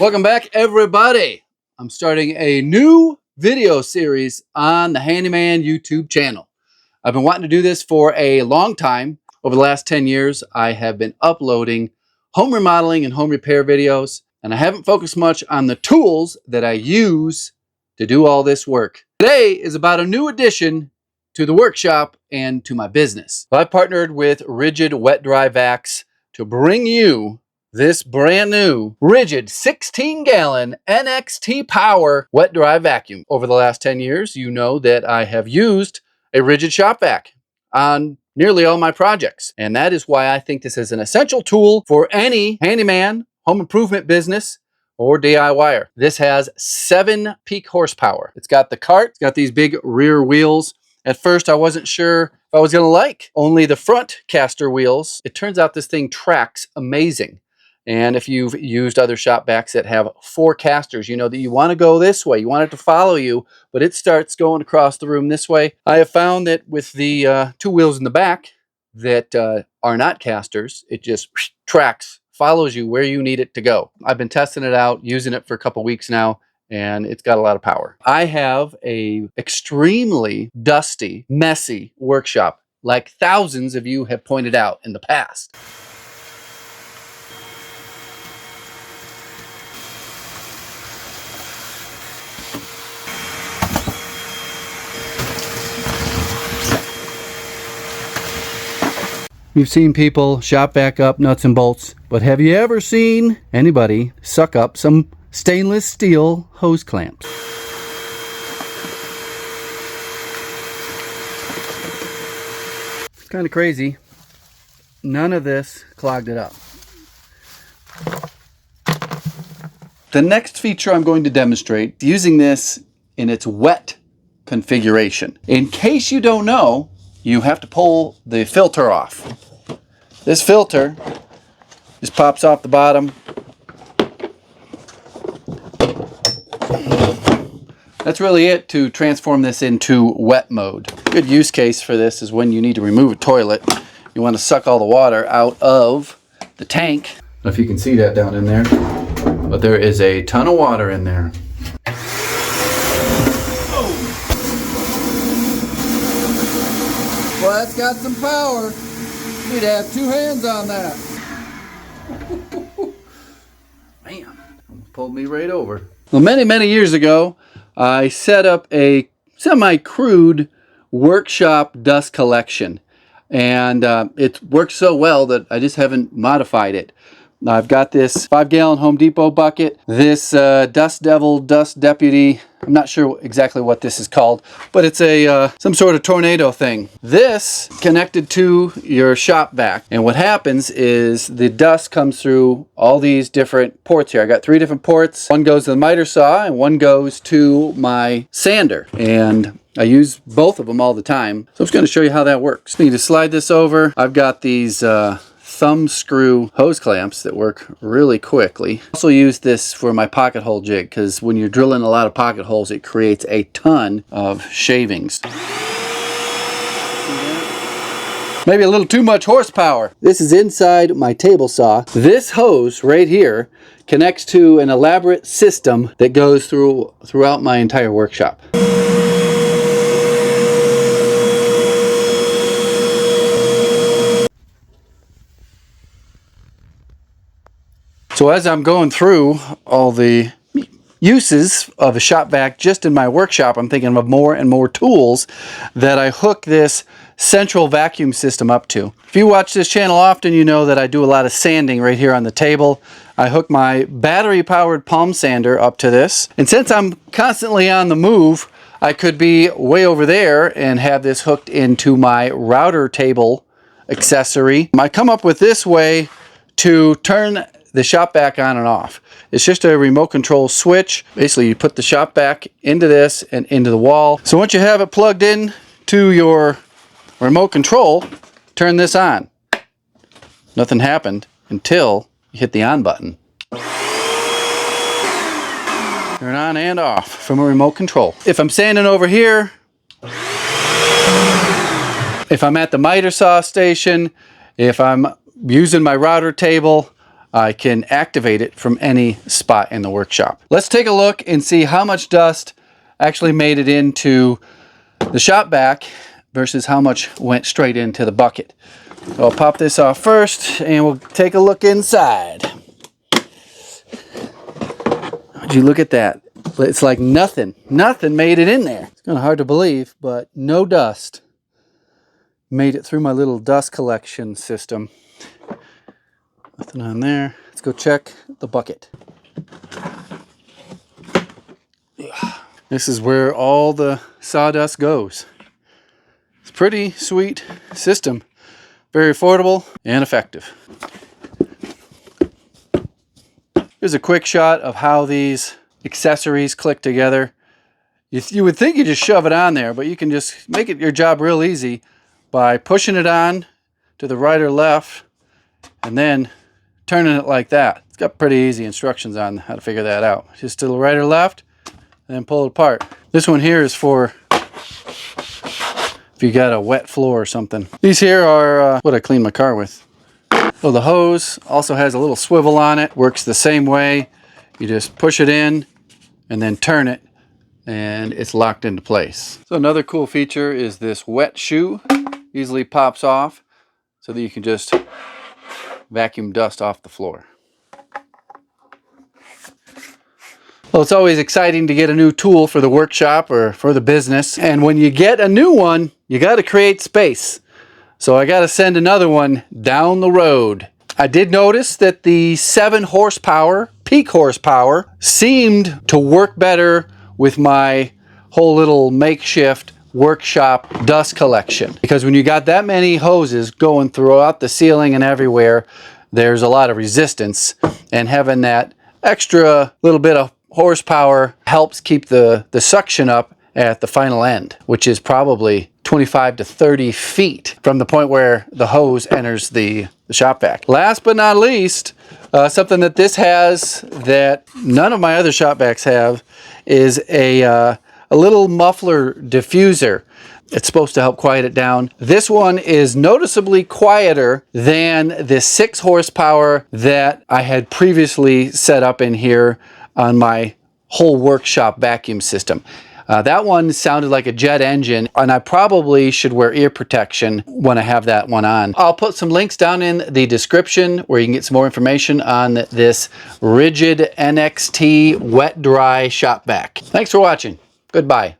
Welcome back, everybody. I'm starting a new video series on the Handyman YouTube channel. I've been wanting to do this for a long time. Over the last 10 years, I have been uploading home remodeling and home repair videos, and I haven't focused much on the tools that I use to do all this work. Today is about a new addition to the workshop and to my business. I've partnered with Rigid Wet Dry Vacs to bring you this brand new Rigid 16-gallon NXT Power wet dry vacuum. Over the last 10 years, you know that I have used a Rigid shop vac on nearly all my projects. And that is why I think this is an essential tool for any handyman, home improvement business, or DIYer. This has 7 peak horsepower. It's got the cart, it's got these big rear wheels. At first, I wasn't sure if I was gonna like only the front caster wheels. It turns out this thing tracks amazing. And if you've used other shop vacs that have 4 casters, you know that you want to go this way. You want it to follow you, but it starts going across the room this way. I have found that with the 2 wheels in the back that are not casters, it just tracks, follows you where you need it to go. I've been testing it out, using it for a couple weeks now, and it's got a lot of power. I have a extremely dusty, messy workshop, like thousands of you have pointed out in the past. You've seen people shop vac up nuts and bolts, but have you ever seen anybody suck up some stainless steel hose clamps? It's kind of crazy. None of this clogged it up. The next feature I'm going to demonstrate using this in its wet configuration. In case you don't know, you have to pull the filter off. This filter just pops off the bottom. That's really it to transform this into wet mode. Good use case for this is when you need to remove a toilet. You want to suck all the water out of the tank. I don't know if you can see that down in there, but there is a ton of water in there. Well, that's got some power. You'd have 2 hands on that. Man, pulled me right over. Well, many years ago, I set up a semi-crude workshop dust collection. And it works so well that I just haven't modified it. I've got this 5-gallon Home Depot bucket, this Dust Devil, Dust Deputy. I'm not sure exactly what this is called, but it's a some sort of tornado thing. This connected to your shop vac, and what happens is the dust comes through all these different ports here. I got 3 different ports. One goes to the miter saw, and one goes to my sander, and I use both of them all the time. So I'm just going to show you how that works. Need to slide this over. I've got these thumb screw hose clamps that work really quickly. Also use this for my pocket hole jig, because when you're drilling a lot of pocket holes, it creates a ton of shavings. Maybe a little too much horsepower. This is inside my table saw. This hose right here connects to an elaborate system that goes throughout my entire workshop. So as I'm going through all the uses of a shop vac just in my workshop, I'm thinking of more and more tools that I hook this central vacuum system up to. If you watch this channel often, you know that I do a lot of sanding right here on the table. I hook my battery-powered palm sander up to this. And since I'm constantly on the move, I could be way over there and have this hooked into my router table accessory. I come up with this way to turn the shop vac on and off. It's just a remote control switch. Basically, you put the shop vac into this and into the wall. So once you have it plugged in to your remote control, turn this on. Nothing happened until you hit the on button. Turn on and off from a remote control. If I'm sanding over here, if I'm at the miter saw station, if I'm using my router table, I can activate it from any spot in the workshop. Let's take a look and see how much dust actually made it into the shop vac versus how much went straight into the bucket. So I'll pop this off first and we'll take a look inside. Would you look at that? It's like nothing made it in there. It's kind of hard to believe, but no dust made it through my little dust collection system. Nothing on there. Let's go check the bucket. This is where all the sawdust goes. It's a pretty sweet system. Very affordable and effective. Here's a quick shot of how these accessories click together. You would think you just shove it on there, but you can just make it your job real easy by pushing it on to the right or left and then turning it like that. It's got pretty easy instructions on how to figure that out. Just to the right or left and then pull it apart. This one here is for if you got a wet floor or something. These here are what I clean my car with. So the hose also has a little swivel on it. Works the same way. You just push it in and then turn it and it's locked into place. So another cool feature is this wet shoe. Easily pops off so that you can just vacuum dust off the floor. Well, it's always exciting to get a new tool for the workshop or for the business. And when you get a new one, you got to create space. So I got to send another one down the road. I did notice that the 7 horsepower, peak horsepower, seemed to work better with my whole little makeshift workshop dust collection. Because when you got that many hoses going throughout the ceiling and everywhere, there's a lot of resistance. And having that extra little bit of horsepower helps keep the suction up at the final end, which is probably 25 to 30 feet from the point where the hose enters the shop vac. Last but not least, something that this has that none of my other shop vacs have is a little muffler diffuser. It's supposed to help quiet it down. This one is noticeably quieter than the 6 horsepower that I had previously set up in here on my whole workshop vacuum system. That one sounded like a jet engine, and I probably should wear ear protection when I have that one on. I'll put some links down in the description where you can get some more information on this Rigid NXT wet dry shop vac. Thanks for watching. Goodbye.